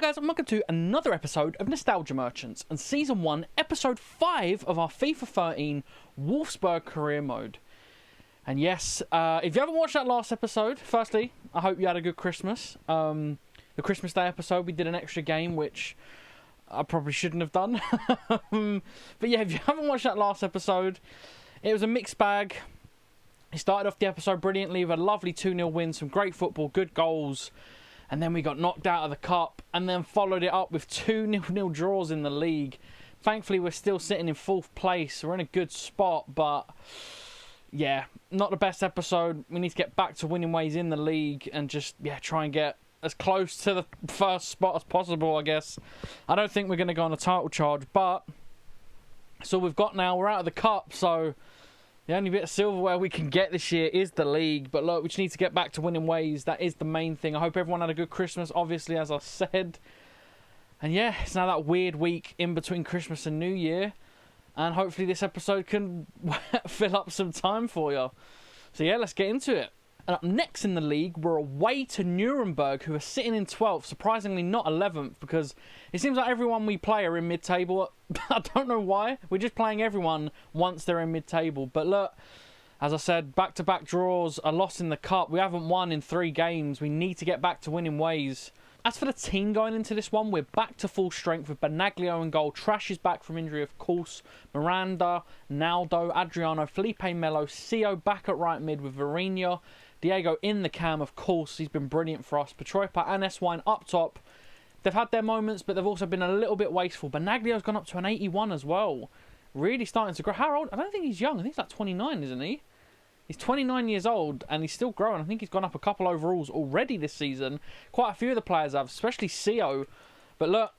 Guys, and welcome to another episode of Nostalgia Merchants and Season 1, Episode 5 of our FIFA 13 Wolfsburg Career Mode. And yes, if you haven't watched that last episode, firstly, I hope you had a good Christmas. The Christmas Day episode, we did an extra game, which I probably shouldn't have done. But yeah, if you haven't watched that last episode, it was a mixed bag. It started off the episode brilliantly with a lovely 2-0 win, some great football, good goals. And then we got knocked out of the cup and then followed it up with 2 0-0 draws in the league. Thankfully, we're still sitting in 4th place. We're in a good spot, but yeah, not the best episode. We need to get back to winning ways in the league and just, try and get as close to the first spot as possible, I guess. I don't think we're going to go on a title charge, but that's all we've got now. We're out of the cup, so the only bit of silverware we can get this year is the league. But look, we just need to get back to winning ways. That is the main thing. I hope everyone had a good Christmas, obviously, as I said. And yeah, it's now that weird week in between Christmas and New Year. And hopefully this episode can fill up some time for you. So yeah, let's get into it. And up next in the league, we're away to Nürnberg, who are sitting in 12th. Surprisingly not 11th, because it seems like everyone we play are in mid-table. I don't know why. We're just playing everyone once they're in mid-table. But look, as I said, back-to-back draws, a loss in the cup. We haven't won in 3 games. We need to get back to winning ways. As for the team going into this one, we're back to full strength with Benaglio in goal. Trash is back from injury, of course. Miranda, Naldo, Adriano, Felipe Melo, Sio back at right mid with Varina. Diego in the cam, of course. He's been brilliant for us. Petroipa and Eswine up top. They've had their moments, but they've also been a little bit wasteful. Benaglio's gone up to an 81 as well. Really starting to grow. How old? I don't think he's young. I think he's like 29, isn't he? He's 29 years old, and he's still growing. I think he's gone up a couple overalls already this season. Quite a few of the players have, especially Sio. But look,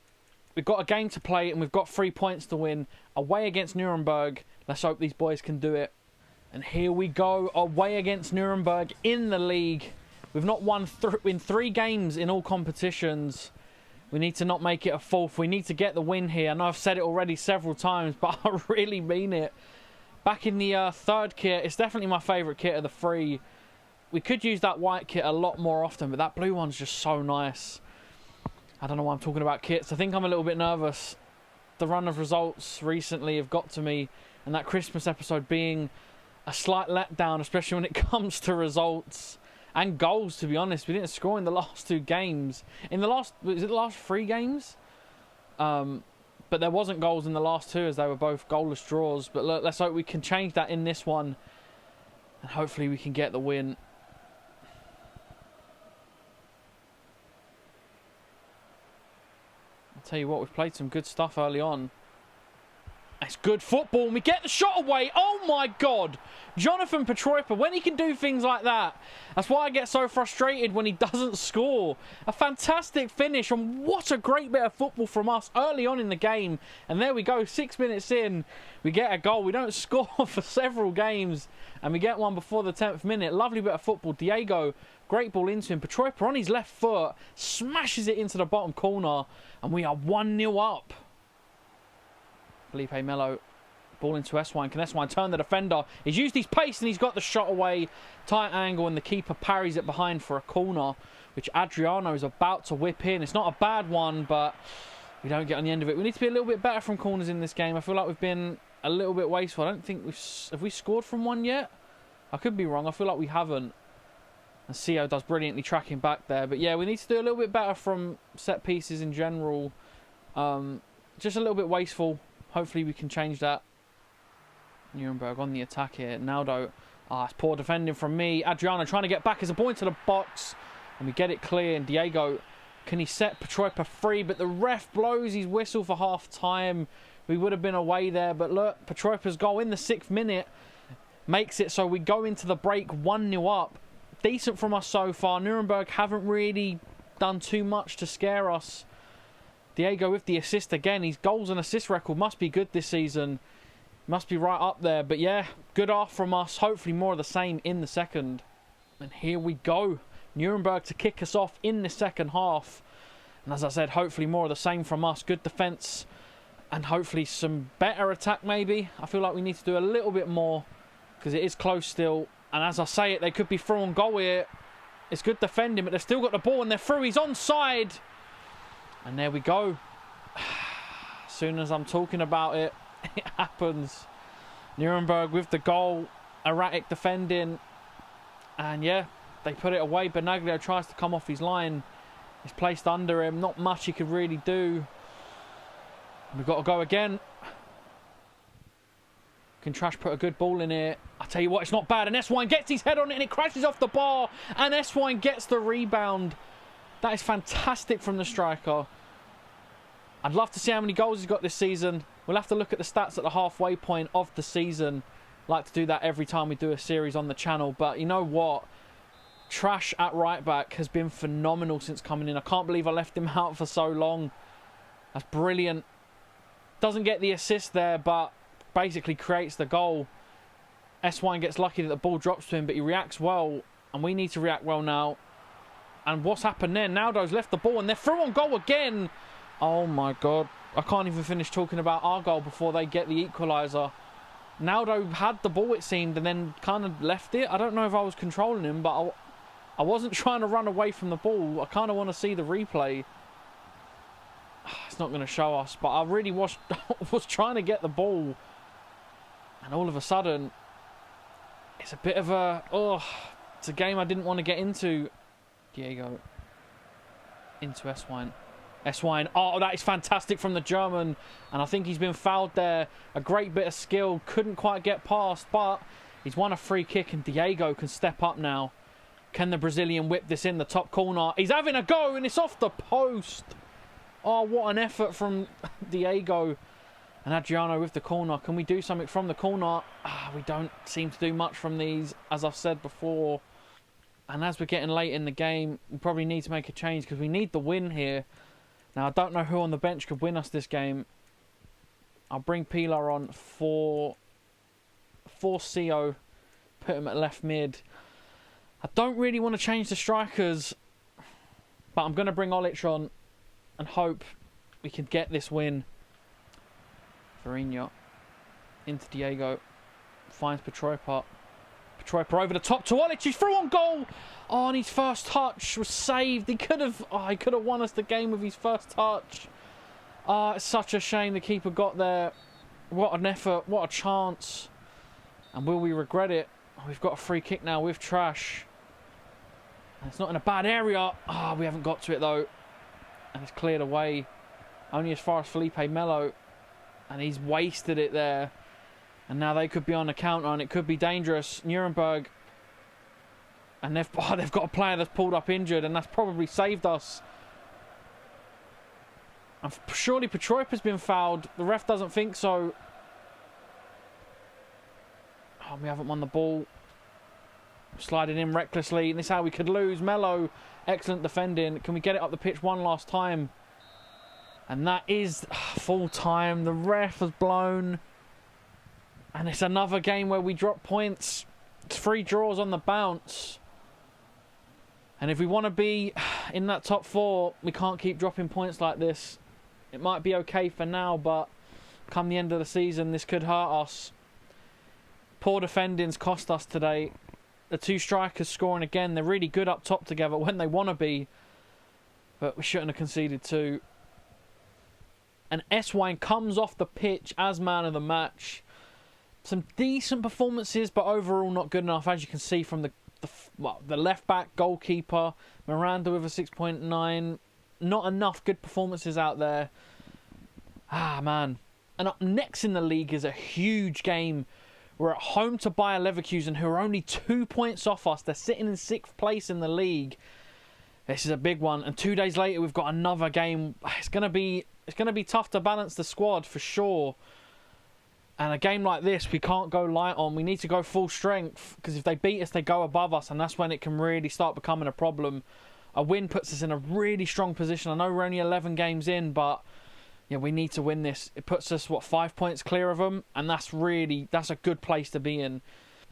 we've got a game to play, and we've got 3 points to win. Away against Nuremberg. Let's hope these boys can do it. And here we go, away against Nuremberg in the league. We've not won in 3 games in all competitions. We need to not make it a 4th. We need to get the win here. I know I've said it already several times, but I really mean it. Back in the 3rd kit, it's definitely my favourite kit of the 3. We could use that white kit a lot more often, but that blue one's just so nice. I don't know why I'm talking about kits. I think I'm a little bit nervous. The run of results recently have got to me, and that Christmas episode being a slight letdown, especially when it comes to results and goals, to be honest. We didn't score in the last 2 games. In the last, was it the last 3 games? But there wasn't goals in the last 2 as they were both goalless draws. But look, let's hope we can change that in this one. And hopefully we can get the win. I'll tell you what, we've played some good stuff early on. It's good football, and we get the shot away. Oh my God. Jonathan Petroipa, when he can do things like that. That's why I get so frustrated when he doesn't score. A fantastic finish, and what a great bit of football from us early on in the game. And there we go, 6 minutes in, we get a goal. We don't score for several games, and we get one before the 10th minute. Lovely bit of football. Diego, great ball into him. Petroipa on his left foot, smashes it into the bottom corner, and we are 1-0 up. Felipe Melo, ball into Eswine. Can Eswine turn the defender? He's used his pace and he's got the shot away. Tight angle, and the keeper parries it behind for a corner, which Adriano is about to whip in. It's not a bad one, but we don't get on the end of it. We need to be a little bit better from corners in this game. I feel like we've been a little bit wasteful. I don't think have we scored from one yet? I could be wrong. I feel like we haven't. And Sio does brilliantly tracking back there. But yeah, we need to do a little bit better from set pieces in general. Just a little bit wasteful. Hopefully we can change that. Nuremberg on the attack here. Naldo. It's poor defending from me. Adriano trying to get back as a ball into the box. And we get it clear. And Diego, can he set Petroipa free? But the ref blows his whistle for half time. We would have been away there. But look, Petroipa's goal in the 6th minute makes it so we go into the break 1-0 up. Decent from us so far. Nuremberg haven't really done too much to scare us. Diego with the assist again. His goals and assist record must be good this season. Must be right up there. But yeah, good half from us. Hopefully more of the same in the second. And here we go. Nuremberg to kick us off in the second half. And as I said, hopefully more of the same from us. Good defence. And hopefully some better attack maybe. I feel like we need to do a little bit more, because it is close still. And as I say it, they could be through on goal here. It's good defending, but they've still got the ball and they're through. He's onside. And there we go. As soon as I'm talking about it, it happens. Nürnberg with the goal. Erratic defending. And yeah, they put it away. Benaglio tries to come off his line. It's placed under him. Not much he could really do. We've got to go again. Can Trash put a good ball in here? I tell you what, it's not bad. And S-Wine gets his head on it and it crashes off the bar. And S-Wine gets the rebound. That is fantastic from the striker. I'd love to see how many goals he's got this season. We'll have to look at the stats at the halfway point of the season. Like to do that every time we do a series on the channel. But you know what? Trash at right back has been phenomenal since coming in. I can't believe I left him out for so long. That's brilliant. Doesn't get the assist there, but basically creates the goal. S-Wine gets lucky that the ball drops to him, but he reacts well. And we need to react well now. And what's happened there? Naldo's left the ball and they're through on goal again. Oh my God. I can't even finish talking about our goal before they get the equaliser. Naldo had the ball, it seemed, and then kind of left it. I don't know if I was controlling him, but I wasn't trying to run away from the ball. I kind of want to see the replay. It's not going to show us, but I really was trying to get the ball. And all of a sudden, it's a bit of a... Oh, it's a game I didn't want to get into. Diego into S-Wine. S-Wine, oh, that is fantastic from the German. And I think he's been fouled there. A great bit of skill. Couldn't quite get past, but he's won a free kick and Diego can step up now. Can the Brazilian whip this in the top corner? He's having a go and it's off the post. Oh, what an effort from Diego. And Adriano with the corner. Can we do something from the corner? We don't seem to do much from these, as I've said before. And as we're getting late in the game, we probably need to make a change because we need the win here. Now, I don't know who on the bench could win us this game. I'll bring Pilar on for CO. Put him at left mid. I don't really want to change the strikers, but I'm going to bring Olic on and hope we can get this win. Varinho into Diego. Finds Petroipa. Petroipa over the top to Olic. He's through on goal. Oh, and his first touch was saved. He could have won us the game with his first touch. It's such a shame the keeper got there. What an effort. What a chance. And will we regret it? We've got a free kick now with Trash. And it's not in a bad area. We haven't got to it though. And it's cleared away. Only as far as Felipe Melo. And he's wasted it there. And now they could be on the counter and it could be dangerous. Nuremberg. And they've got a player that's pulled up injured and that's probably saved us. And surely Petroipa's been fouled. The ref doesn't think so. Oh, we haven't won the ball. Sliding in recklessly. And this is how we could lose. Melo, excellent defending. Can we get it up the pitch one last time? And that is full time. The ref has blown. And it's another game where we drop points. It's 3 draws on the bounce. And if we want to be in that top 4, we can't keep dropping points like this. It might be okay for now, but come the end of the season, this could hurt us. Poor defending's cost us today. The 2 strikers scoring again. They're really good up top together when they want to be. But we shouldn't have conceded 2. And S-Wine comes off the pitch as man of the match. Some decent performances, but overall not good enough, as you can see from the left back, goalkeeper, Miranda with a 6.9. Not enough good performances out there. Man. And up next in the league is a huge game. We're at home to Bayer Leverkusen, who are only 2 points off us. They're sitting in 6th place in the league. This is a big one. And 2 days later, we've got another game. It's gonna be tough to balance the squad for sure. And a game like this, we can't go light on. We need to go full strength, because if they beat us, they go above us, and that's when it can really start becoming a problem. A win puts us in a really strong position. I know we're only 11 games in, but yeah, we need to win this. It puts us, 5 points clear of them, and that's a good place to be in.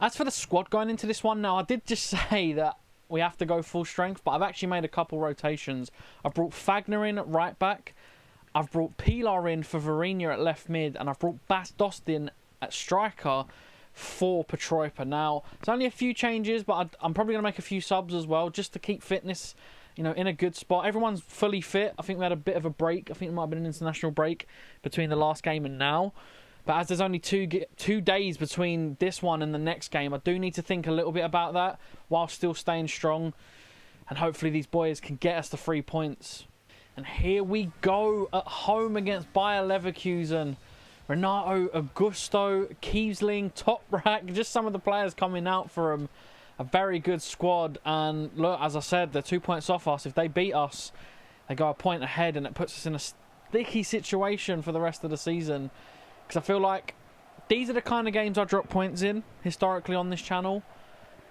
As for the squad going into this one, now I did just say that we have to go full strength, but I've actually made a couple rotations. I've brought Fagner in at right back. I've brought Pilar in for Varinho at left mid, and I've brought Bas Dost in at striker for Petroipa. Now, it's only a few changes, but I'm probably going to make a few subs as well, just to keep fitness you know, in a good spot. Everyone's fully fit. I think we had a bit of a break. I think it might have been an international break between the last game and now. But as there's only 2 days between this one and the next game, I do need to think a little bit about that while still staying strong. And hopefully these boys can get us the 3 points. And here we go at home against Bayer Leverkusen. Renato, Augusto, Kiesling, Toprak, just some of the players coming out for them. A very good squad. And look, as I said, they're 2 points off us. If they beat us, they go a point ahead, and it puts us in a sticky situation for the rest of the season. Because I feel like these are the kind of games I drop points in, historically, on this channel.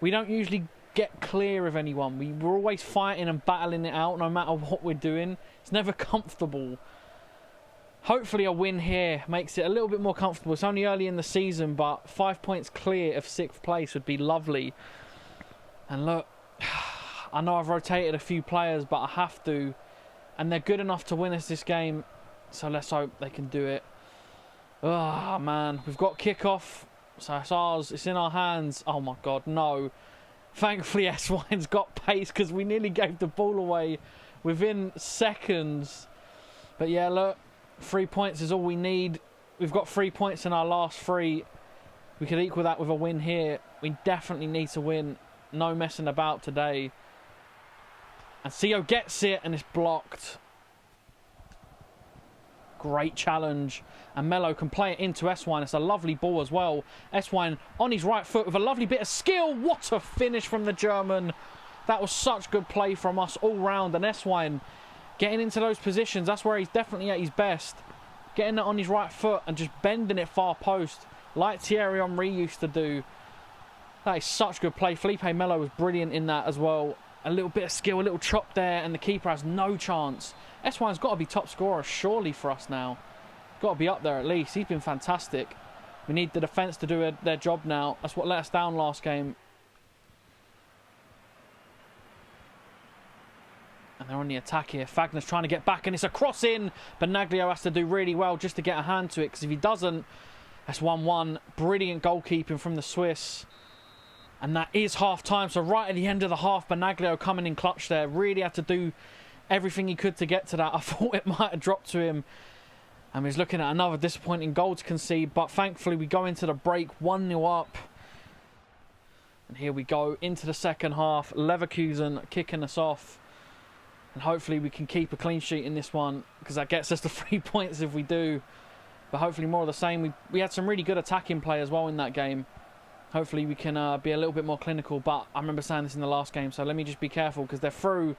We don't usually get clear of anyone. We're always fighting and battling it out, no matter what we're doing. It's never comfortable. Hopefully a win here makes it a little bit more comfortable. It's only early in the season, but 5 points clear of 6th place would be lovely. And look, I know I've rotated a few players, but I have to. And they're good enough to win us this game. So let's hope they can do it. Oh, man. We've got kickoff. So it's ours. It's in our hands. Oh, my God. No. Thankfully, S-Wine's got pace because we nearly gave the ball away within seconds. But, yeah, look. 3 points is all we need. We've got 3 points in our last 3. We could equal that with a win here. We definitely need to win. No messing about today. And Sio gets it, and it's blocked. Great challenge. And Melo can play it into S-Wine. It's a lovely ball as well. S-Wine on his right foot with a lovely bit of skill. What a finish from the German. That was such good play from us all round. And S-Wine getting into those positions. That's where he's definitely at his best. Getting it on his right foot and just bending it far post. Like Thierry Henry used to do. That is such good play. Felipe Melo was brilliant in that as well. A little bit of skill, a little chop there, and the keeper has no chance. S1's got to be top scorer surely for us now. Got to be up there at least. He's been fantastic. We need the defence to do their job now. That's what let us down last game. And they're on the attack here. Fagner's trying to get back, and it's a cross in. Benaglio has to do really well just to get a hand to it, because if he doesn't, that's 1-1. Brilliant goalkeeping from the Swiss. And that is half-time, so right at the end of the half, Benaglio coming in clutch there. Really had to do everything he could to get to that. I thought it might have dropped to him. And he's looking at another disappointing goal to concede. But thankfully, we go into the break 1-0 up. And here we go into the second half. Leverkusen kicking us off. And hopefully we can keep a clean sheet in this one, because that gets us the 3 points if we do. But hopefully more of the same. We had some really good attacking play as well in that game. Hopefully we can be a little bit more clinical. But I remember saying this in the last game, so let me just be careful, because they're through.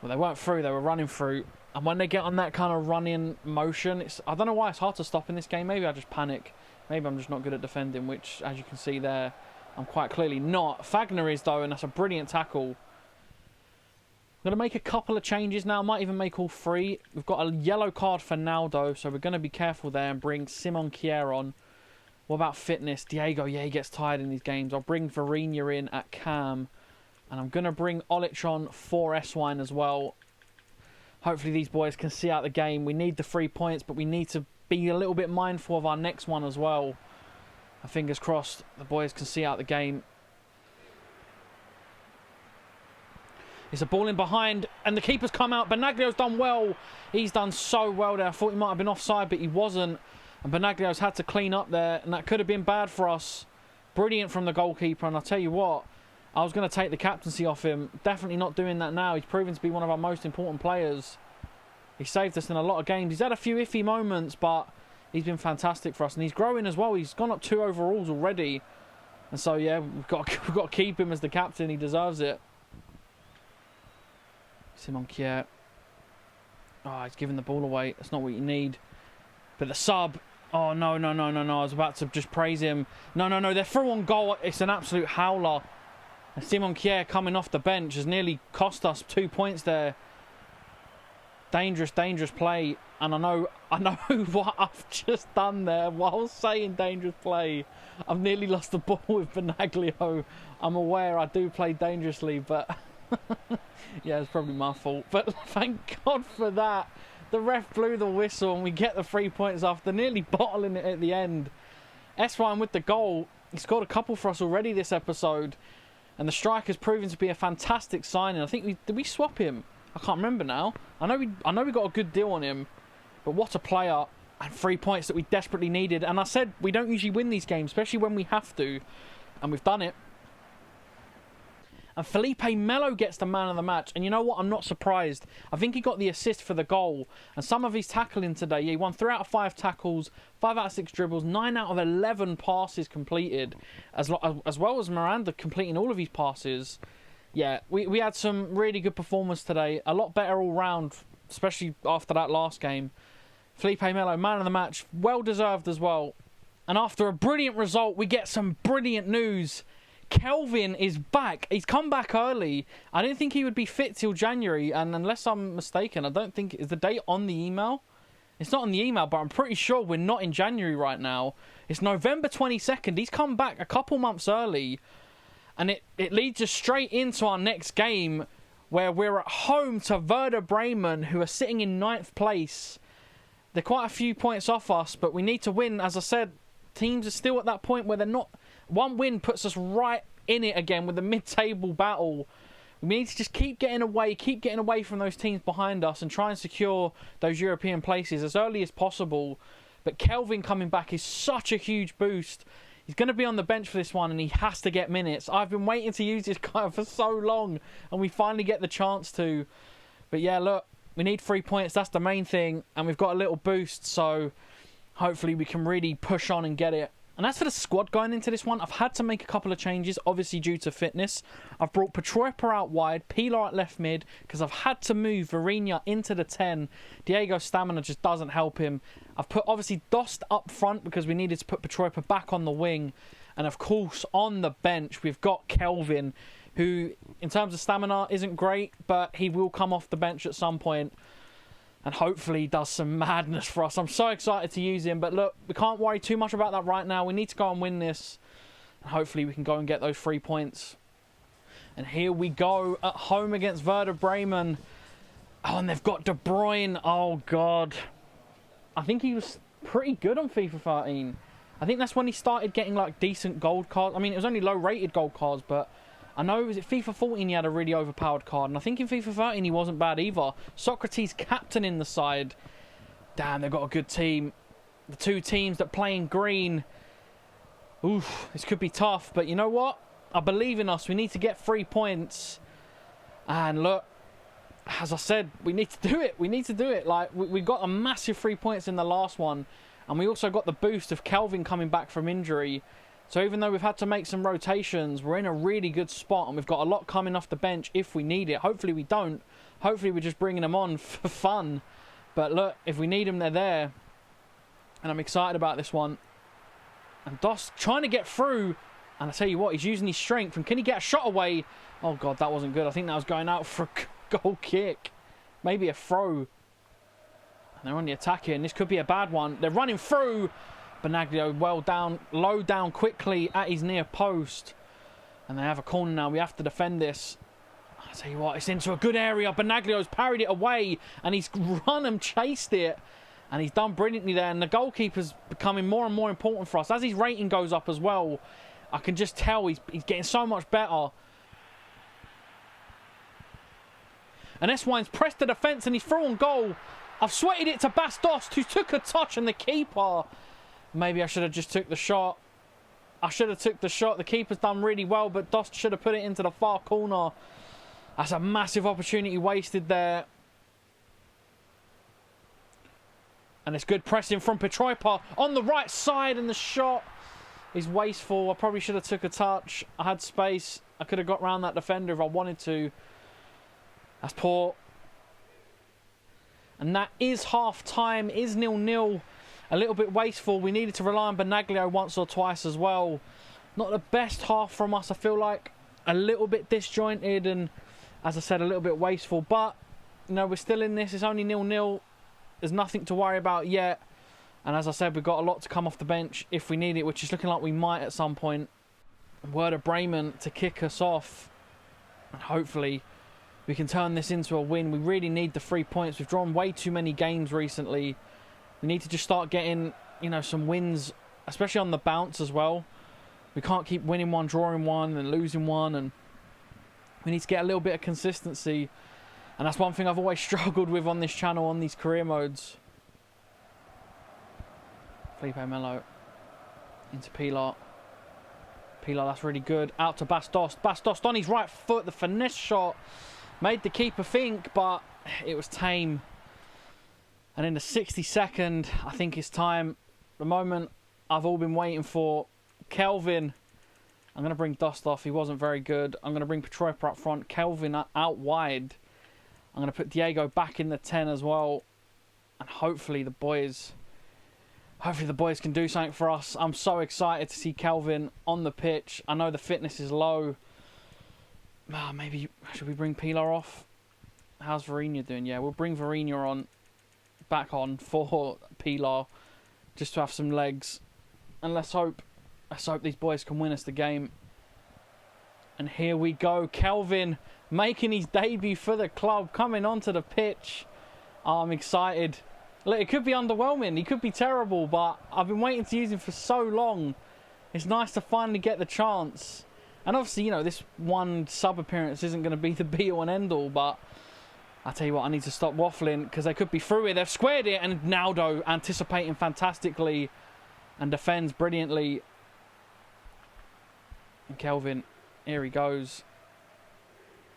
Well, they weren't through, they were running through. And when they get on that kind of running motion, I don't know why it's hard to stop in this game. Maybe I just panic. Maybe I'm just not good at defending, which, as you can see there, I'm quite clearly not. Fagner is, though, and that's a brilliant tackle. I'm going to make a couple of changes now. I might even make all 3. We've got a yellow card for Naldo, so we're going to be careful there and bring Simon Kjær on. What about fitness? Diego, yeah, he gets tired in these games. I'll bring Varina in at cam. And I'm going to bring Olic on for S-Wine as well. Hopefully these boys can see out the game. We need the 3 points, but we need to be a little bit mindful of our next one as well. And fingers crossed the boys can see out the game. It's a ball in behind, and the keeper's come out. Benaglio's done well. He's done so well there. I thought he might have been offside, but he wasn't. And Benaglio's had to clean up there, and that could have been bad for us. Brilliant from the goalkeeper, and I'll tell you what, I was going to take the captaincy off him. Definitely not doing that now. He's proven to be one of our most important players. He saved us in a lot of games. He's had a few iffy moments, but he's been fantastic for us. And he's growing as well. He's gone up 2 overalls already. And so, yeah, we've got to keep him as the captain. He deserves it. Simon Kjær. Oh, he's giving the ball away. That's not what you need. But the sub. Oh, no. I was about to just praise him. No. They're through on goal. It's an absolute howler. And Simon Kjær coming off the bench has nearly cost us 2 points there. Dangerous play. And I know what I've just done there while saying dangerous play. I've nearly lost the ball with Benaglio. I'm aware I do play dangerously, but yeah, it's probably my fault. But thank God for that. The ref blew the whistle and we get the 3 points after nearly bottling it at the end. S1 with the goal. He scored a couple for us already this episode. And the striker's proven to be a fantastic signing. I think did we swap him? I can't remember now. I know we got a good deal on him, but what a player, and 3 points that we desperately needed. And I said we don't usually win these games, especially when we have to, and we've done it. And Felipe Melo gets the man of the match. And you know what? I'm not surprised. I think he got the assist for the goal. And some of his tackling today, yeah, he won 3 out of 5 tackles, 5 out of 6 dribbles, 9 out of 11 passes completed, as well as Miranda completing all of his passes. Yeah, we had some really good performance today. A lot better all round, especially after that last game. Felipe Melo, man of the match. Well deserved as well. And after a brilliant result, we get some brilliant news. Kelvin is back. He's come back early. I didn't think he would be fit till January, and unless I'm mistaken, I don't think... Is the date on the email? It's not on the email, but I'm pretty sure we're not in January right now. It's November 22nd. He's come back a couple months early, and it leads us straight into our next game, where we're at home to Werder Bremen, who are sitting in 9th place. They're quite a few points off us, but we need to win. As I said, teams are still at that point where they're not... One win puts us right in it again with the mid-table battle. We need to just keep getting away from those teams behind us and try and secure those European places as early as possible. But Kelvin coming back is such a huge boost. He's going to be on the bench for this one, and he has to get minutes. I've been waiting to use this guy for so long, and we finally get the chance to. But yeah, look, we need 3 points. That's the main thing, and we've got a little boost, so hopefully we can really push on and get it. And as for the squad going into this one, I've had to make a couple of changes, obviously due to fitness. I've brought Petroipa out wide, Pilar at left mid, because I've had to move Varinia into the 10. Diego's stamina just doesn't help him. I've put, obviously, Dost up front because we needed to put Petroipa back on the wing. And, of course, on the bench, we've got Kelvin, who, in terms of stamina, isn't great, but he will come off the bench at some point. And hopefully does some madness for us. I'm so excited to use him. But look, we can't worry too much about that right now. We need to go and win this. And hopefully we can go and get those 3 points. And here we go at home against Werder Bremen. Oh, and they've got De Bruyne. Oh, God. I think he was pretty good on FIFA 13. I think that's when he started getting, like, decent gold cards. I mean, it was only low-rated gold cards, but... I know, was it FIFA 14 he had a really overpowered card, and I think in FIFA 13 he wasn't bad either. Socrates captain in the side. Damn, they've got a good team. The two teams that play in green. Oof, this could be tough, but you know what? I believe in us. We need to get 3 points. And look, as I said, we need to do it. We need to do it. Like, we got a massive 3 points in the last one, and we also got the boost of Kelvin coming back from injury. So even though we've had to make some rotations, we're in a really good spot, and we've got a lot coming off the bench if we need it. Hopefully we don't. Hopefully we're just bringing them on for fun. But look, if we need them, they're there. And I'm excited about this one. And Dost trying to get through. And I tell you what, he's using his strength. And can he get a shot away? Oh, God, that wasn't good. I think that was going out for a goal kick. Maybe a throw. And they're on the attack here, and this could be a bad one. They're running through. Benaglio well down, low down quickly at his near post. And they have a corner now. We have to defend this. I tell you what, it's into a good area. Benaglio's parried it away, and he's run and chased it. And he's done brilliantly there. And the goalkeeper's becoming more and more important for us. As his rating goes up as well, I can just tell he's getting so much better. And Eswine's pressed the defence, and he's through on goal. I've sweated it to Bas Dost, who took a touch, and the keeper... Maybe I should have just took the shot. I should have took the shot. The keeper's done really well, but Dost should have put it into the far corner. That's a massive opportunity wasted there. And it's good pressing from Petroipa on the right side, and the shot is wasteful. I probably should have took a touch. I had space. I could have got round that defender if I wanted to. That's poor. And that is half-time. Is 0-0. A little bit wasteful. We needed to rely on Benaglio once or twice as well. Not the best half from us, I feel like. A little bit disjointed and, as I said, a little bit wasteful. But, you know, we're still in this. It's only 0-0. There's nothing to worry about yet. And as I said, we've got a lot to come off the bench if we need it, which is looking like we might at some point. Werder Bremen to kick us off. And hopefully we can turn this into a win. We really need the 3 points. We've drawn way too many games recently. We need to just start getting, you know, some wins, especially on the bounce as well. We can't keep winning one, drawing one, and losing one. And We need to get a little bit of consistency. And that's one thing I've always struggled with on this channel, on these career modes. Felipe Melo. Into Pilar. Pilar, that's really good. Out to Bastos. Bastos on his right foot. The finesse shot made the keeper think, but it was tame. And in the 62nd, I think it's time. The moment I've all been waiting for. Kelvin. I'm going to bring Dust off. He wasn't very good. I'm going to bring Petroipa up front. Kelvin out wide. I'm going to put Diego back in the 10 as well. And hopefully the boys can do something for us. I'm so excited to see Kelvin on the pitch. I know the fitness is low. Maybe, should we bring Pilar off? How's Varina doing? Yeah, we'll bring Varina back on for Pilar. Just to have some legs. And let's hope these boys can win us the game. And here we go. Kelvin making his debut for the club. Coming onto the pitch. Oh, I'm excited. Look, it could be underwhelming. He could be terrible. But I've been waiting to use him for so long. It's nice to finally get the chance. And obviously, you know, this one sub appearance isn't going to be the be-all and end-all. But I tell you what, I need to stop waffling. Because they could be through it. They've squared it. And Naldo anticipating fantastically. And defends brilliantly. And Kelvin, here he goes.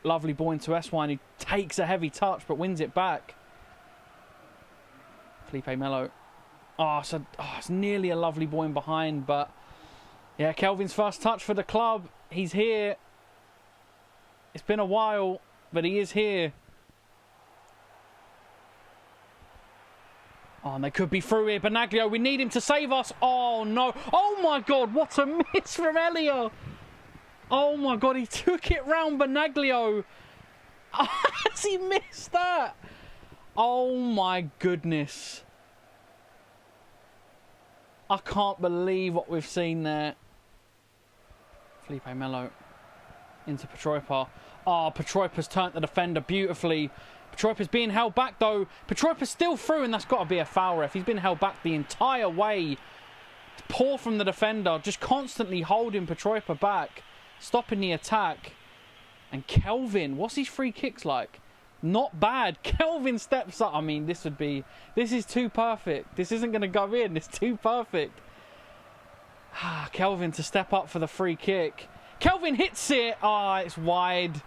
Lovely ball into S1. He takes a heavy touch but wins it back. Felipe Melo. It's nearly a lovely ball in behind, but yeah, Kelvin's first touch for the club. He's here. It's been a while, but he is here. Oh, and they could be through here. Benaglio, we need him to save us. Oh, no. Oh, my God. What a miss from Elia. Oh, my God. He took it round Benaglio. Has he missed that? Oh, my goodness. I can't believe what we've seen there. Felipe Melo into Petroipa. Oh, Petroipa's turned the defender beautifully. Petroipa's being held back, though. Petroipa's still through, and that's got to be a foul, ref. He's been held back the entire way. Poor from the defender. Just constantly holding Petroipa back. Stopping the attack. And Kelvin, what's his free kicks like? Not bad. Kelvin steps up. I mean, this is too perfect. This isn't going to go in. It's too perfect. Kelvin to step up for the free kick. Kelvin hits it. It's wide.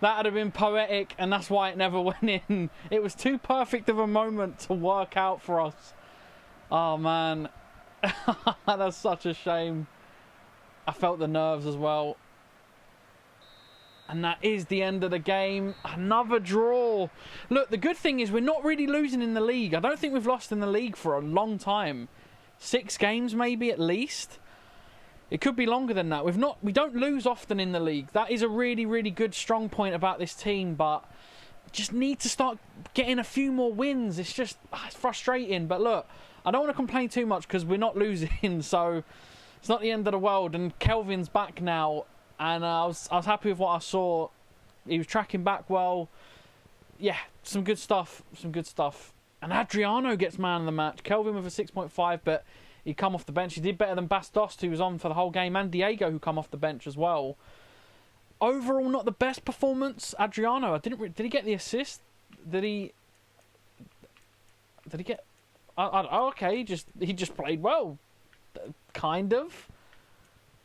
That would have been poetic, and that's why it never went in. It was too perfect of a moment to work out for us. Oh, man. That's such a shame. I felt the nerves as well. And that is the end of the game. Another draw. Look, the good thing is we're not really losing in the league. I don't think we've lost in the league for a long time. 6 games maybe at least. It could be longer than that. We don't lose often in the league. That is a really, really good strong point about this team. But just need to start getting a few more wins. It's just it's frustrating. But look, I don't want to complain too much because we're not losing. So it's not the end of the world. And Kelvin's back now. And I was happy with what I saw. He was tracking back well. Yeah, some good stuff. Some good stuff. And Adriano gets man of the match. Kelvin with a 6.5, but he come off the bench. He did better than Bastos, who was on for the whole game, and Diego, who come off the bench as well. Overall, not the best performance. Adriano, did he get the assist? Did he get? Okay, he just played well, kind of.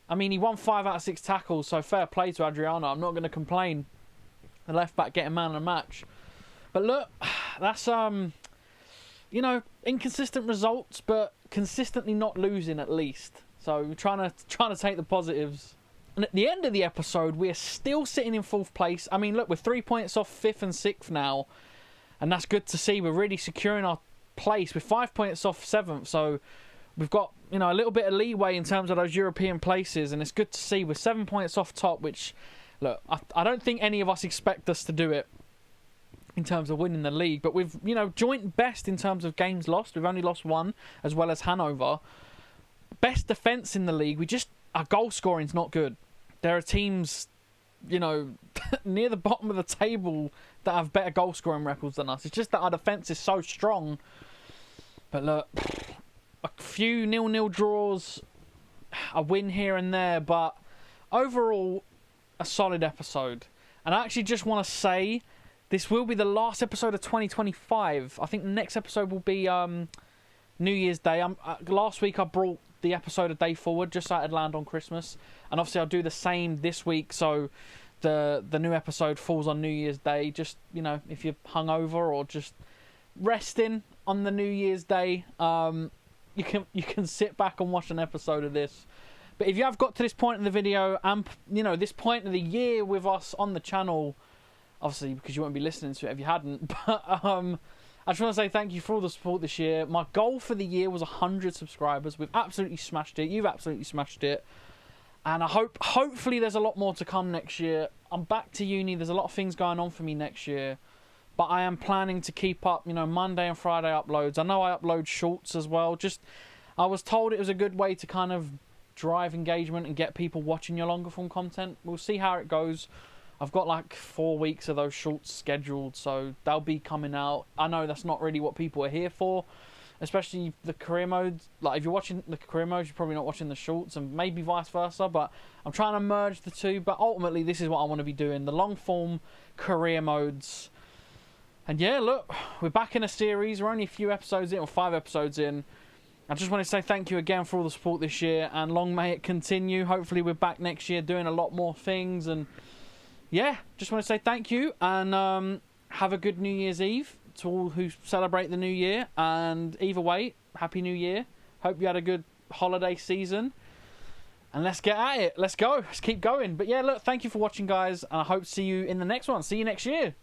I mean, he won 5 out of 6 tackles, so fair play to Adriano. I'm not going to complain. The left back getting man of the match. But look, that's inconsistent results, but consistently not losing at least. So we're trying to take the positives. And at the end of the episode, we're still sitting in 4th place. I mean, look, we're 3 points off 5th and 6th now, and that's good to see. We're really securing our place. We're 5 points off 7th, so we've got a little bit of leeway in terms of those European places, and it's good to see. We're 7 points off top, which, look, I don't think any of us expect us to do it in terms of winning the league, but we've, joint best in terms of games lost. We've only lost 1, as well as Hanover. Best defence in the league. Our goal scoring's not good. There are teams, near the bottom of the table that have better goal scoring records than us. It's just that our defence is so strong. But look, a few 0-0 draws, a win here and there, but overall, a solid episode. And I actually just want to say, this will be the last episode of 2025. I think the next episode will be New Year's Day. Last week I brought the episode a day forward just so it'd land on Christmas. And obviously I'll do the same this week, so the new episode falls on New Year's Day. Just, you know, if you're hungover or just resting on the New Year's Day, you can sit back and watch an episode of this. But if you have got to this point in the video and, you know, this point of the year with us on the channel, obviously because you won't be listening to it if you hadn't, but I just want to say thank you for all the support this year. My goal for the year was 100 subscribers. We've absolutely smashed it. You've absolutely smashed it. And hopefully there's a lot more to come next year. I'm back to uni. There's a lot of things going on for me next year. But I am planning to keep up, you know, Monday and Friday uploads. I know I upload shorts as well. I was told it was a good way to kind of drive engagement and get people watching your longer form content. We'll see how it goes. I've got like 4 weeks of those shorts scheduled, so they'll be coming out. I know that's not really what people are here for, especially the career modes. Like, if you're watching the career modes, you're probably not watching the shorts, and maybe vice versa, but I'm trying to merge the two. But ultimately, this is what I want to be doing, the long form career modes. And yeah, look, we're back in a series. We're only a few episodes in, or 5 episodes in. I just want to say thank you again for all the support this year, and long may it continue. Hopefully we're back next year doing a lot more things, and yeah, just want to say thank you, and have a good New Year's Eve to all who celebrate the new year. And either way, Happy New Year. Hope you had a good holiday season, and let's get at it. Let's go. Let's keep going. But yeah, look, thank you for watching, guys, and I hope to see you in the next one. See you next year.